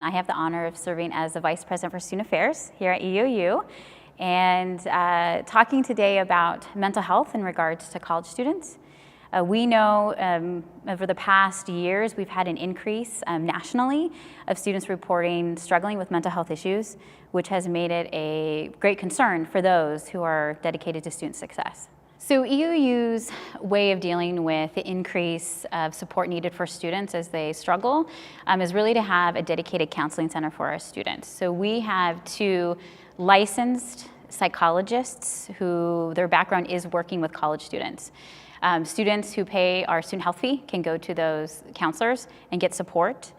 I have the honor of serving as the Vice President for Student Affairs here at EOU and talking today about mental health in regards to college students. We know over the past years we've had an increase nationally of students reporting struggling with mental health issues, which has made it a great concern for those who are dedicated to student success. So EOU's way of dealing with the increase of support needed for students as they struggle is really to have a dedicated counseling center for our students. So we have 2 licensed psychologists who their background is working with college students. Students who pay our student health fee can go to those counselors and get support.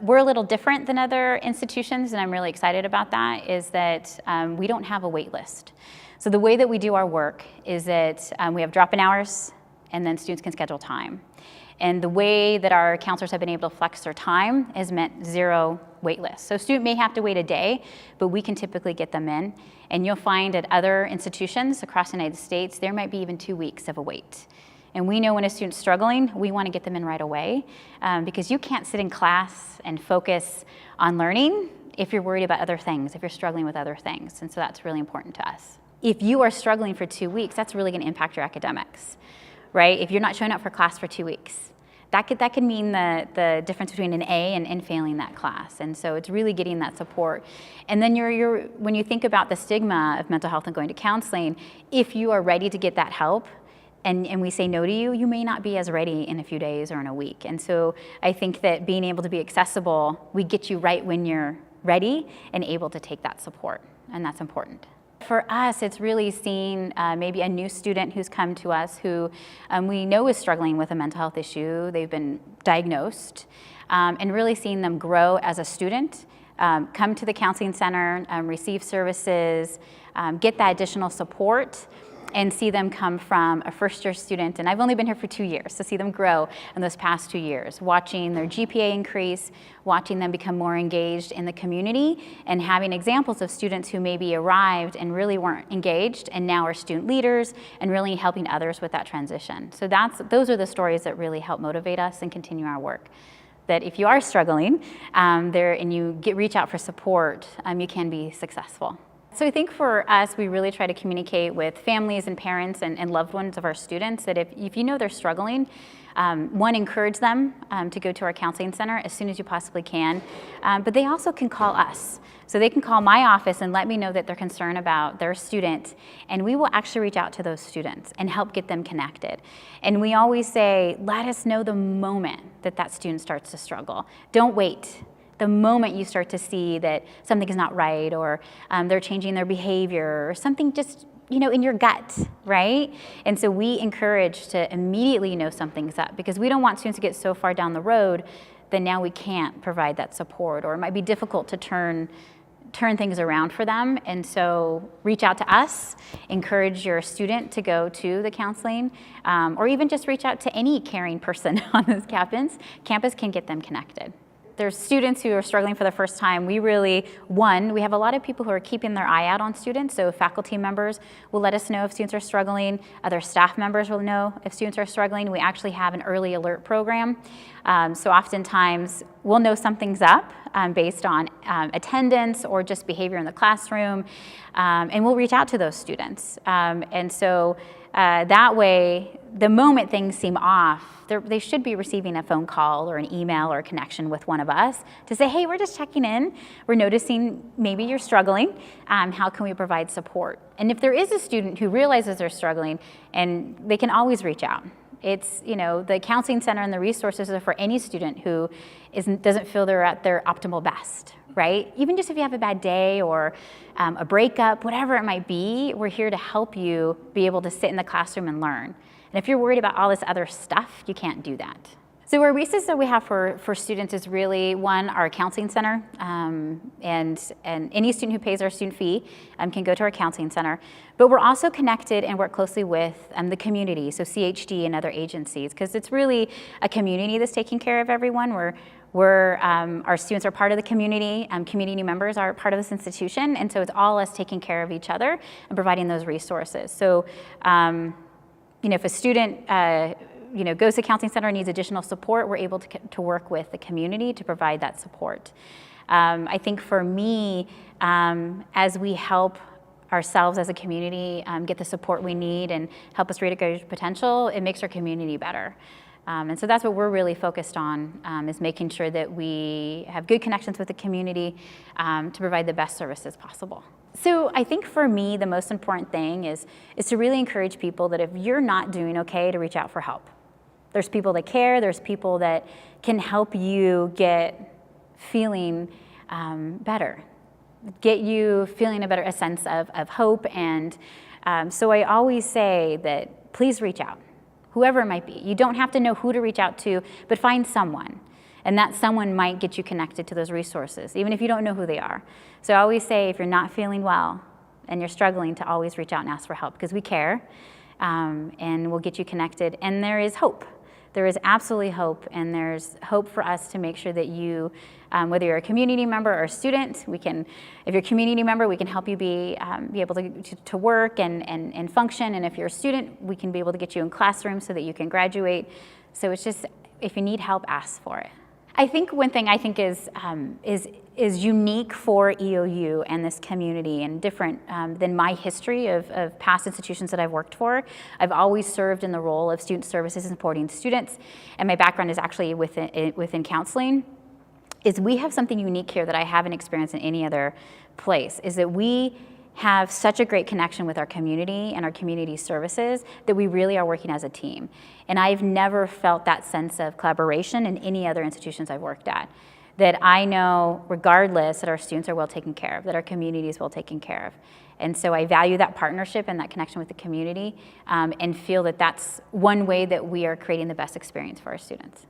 We're a little different than other institutions, and I'm really excited about that, is that we don't have a wait list. So the way that we do our work is that we have drop-in hours, and then students can schedule time. And the way that our counselors have been able to flex their time has meant 0 wait list. So a student may have to wait a day, but we can typically get them in. And you'll find at other institutions across the United States, there might be even 2 weeks of a wait. And we know when a student's struggling, we want to get them in right away because you can't sit in class and focus on learning if you're worried about other things, if you're struggling with other things. And so that's really important to us. If you are struggling for 2 weeks, that's really going to impact your academics, right? If you're not showing up for class for 2 weeks, that could mean the difference between an A and failing that class. And so it's really getting that support. And then when you think about the stigma of mental health and going to counseling, if you are ready to get that help, and we say no to you, you may not be as ready in a few days or in a week. And so I think that being able to be accessible, we get you right when you're ready and able to take that support, and that's important. For us, it's really seeing maybe a new student who's come to us who we know is struggling with a mental health issue. They've been diagnosed, and really seeing them grow as a student, come to the counseling center, receive services, get that additional support, and see them come from a first-year student, and I've only been here for 2 years, so see them grow in those past 2 years, watching their GPA increase, watching them become more engaged in the community, and having examples of students who maybe arrived and really weren't engaged and now are student leaders and really helping others with that transition. So those are the stories that really help motivate us and continue our work. That if you are struggling and you reach out for support, you can be successful. So I think for us, we really try to communicate with families and parents and loved ones of our students that if you know they're struggling, one, encourage them to go to our counseling center as soon as you possibly can, but they also can call us. So they can call my office and let me know that they're concerned about their student, and we will actually reach out to those students and help get them connected. And we always say, let us know the moment that student starts to struggle. Don't wait. The moment you start to see that something is not right, or they're changing their behavior, or something just in your gut, right? And so we encourage to immediately know something's up, because we don't want students to get so far down the road that now we can't provide that support, or it might be difficult to turn things around for them. And so reach out to us, encourage your student to go to the counseling, or even just reach out to any caring person on this campus. Campus can get them connected. There's students who are struggling for the first time. We have a lot of people who are keeping their eye out on students. So faculty members will let us know if students are struggling. Other staff members will know if students are struggling. We actually have an early alert program. So oftentimes we'll know something's up based on attendance or just behavior in the classroom. And we'll reach out to those students. And so that way, the moment things seem off, they should be receiving a phone call or an email or a connection with one of us to say, hey, we're just checking in. We're noticing maybe you're struggling. How can we provide support? And if there is a student who realizes they're struggling, and they can always reach out. It's, the counseling center and the resources are for any student who doesn't feel they're at their optimal best, right? Even just if you have a bad day or a breakup, whatever it might be, we're here to help you be able to sit in the classroom and learn. And if you're worried about all this other stuff, you can't do that. So our resources that we have for students is really, one, our counseling center, and any student who pays our student fee can go to our counseling center. But we're also connected and work closely with the community, so CHD and other agencies, because it's really a community that's taking care of everyone. Our students are part of the community, community members are part of this institution, and so it's all us taking care of each other and providing those resources. So, if a student goes to counseling center and needs additional support, we're able to work with the community to provide that support. I think for me, as we help ourselves as a community get the support we need and help us reach our potential, it makes our community better. And so that's what we're really focused on, is making sure that we have good connections with the community to provide the best services possible. So I think for me, the most important thing is to really encourage people that if you're not doing okay, to reach out for help. There's people that care, there's people that can help you get feeling better, get you feeling a sense of hope. And so I always say that please reach out, whoever it might be. You don't have to know who to reach out to, but find someone. And that someone might get you connected to those resources, even if you don't know who they are. So I always say, if you're not feeling well and you're struggling, to always reach out and ask for help, because we care, and we'll get you connected. And there is hope. There is absolutely hope, and there's hope for us to make sure that you, whether you're a community member or a student, if you're a community member, we can help you be able to work and function. And if you're a student, we can be able to get you in classrooms so that you can graduate. So it's just, if you need help, ask for it. I think one thing I think is unique for EOU and this community, and different than my history of past institutions that I've worked for. I've always served in the role of student services and supporting students, and my background is actually within counseling. Is we have something unique here that I haven't experienced in any other place, is that we have such a great connection with our community and our community services that we really are working as a team. And I've never felt that sense of collaboration in any other institutions I've worked at. That I know, regardless, that our students are well taken care of, that our community is well taken care of. And so I value that partnership and that connection with the community, and feel that that's one way that we are creating the best experience for our students.